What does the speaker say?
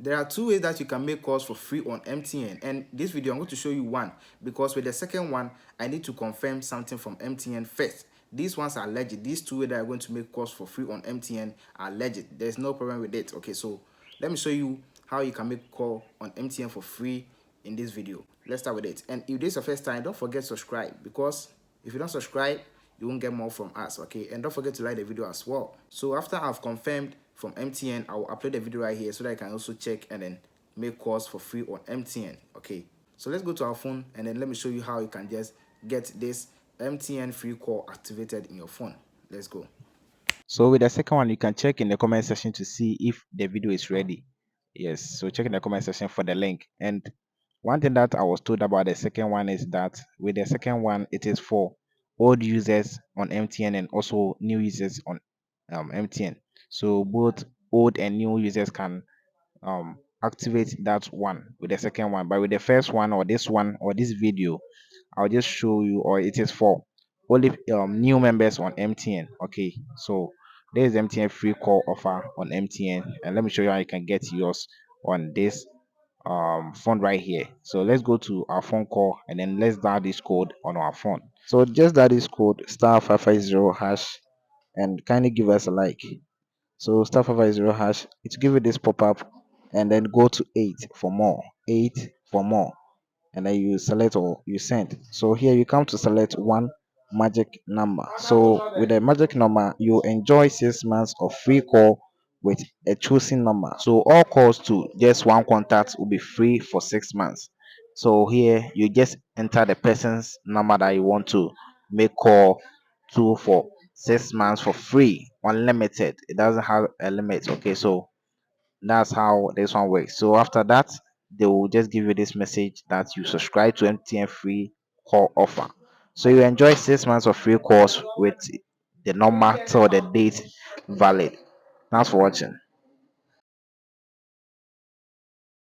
There are two ways that you can make calls for free on MTN, and this video I'm going to show you one, because with the second one I need to confirm something from MTN first. These ones are legit. These two ways that are going to make calls for free on MTN are legit. There's no problem with it. Okay, so let me show you how you can make call on MTN for free in this video. Let's start with it. And if this is your first time, don't forget to subscribe, because if you don't subscribe you won't get more from us. Okay, and don't forget to like the video as well. So after I've confirmed from MTN, I will upload the video right here so that I can also check and then make calls for free on MTN. Okay, so let's go to our phone and then let me show you how you can just get this MTN free call activated in your phone. Let's go. So with the second one, you can check in the comment section to see if the video is ready. Yes, so check in the comment section for the link. And one thing that I was told about the second one is that with the second one, it is for old users on MTN and also new users on MTN. So both old and new users can activate that one with the second one. But with the first one or this video, I'll just show you, or it is for only new members on MTN. Okay, so there's MTN free call offer on MTN, and let me show you how you can get yours on this phone right here. So let's go to our phone call and then let's dial this code on our phone. So just dial this code *550# and kindly give us a like. So *550# it give you this pop-up and then go to 8 for more, 8 for more, and then you select or you send. So here you come to select one magic number. So with the magic number you enjoy 6 months of free call with a chosen number. So all calls to just one contact will be free for 6 months. So here you just enter the person's number that you want to make call to for 6 months for free, unlimited. It doesn't have a limit. Okay, so that's how this one works. So after that, they will just give you this message that you subscribe to MTN free call offer. So you enjoy 6 months of free calls with the number till the date valid. Thanks for watching.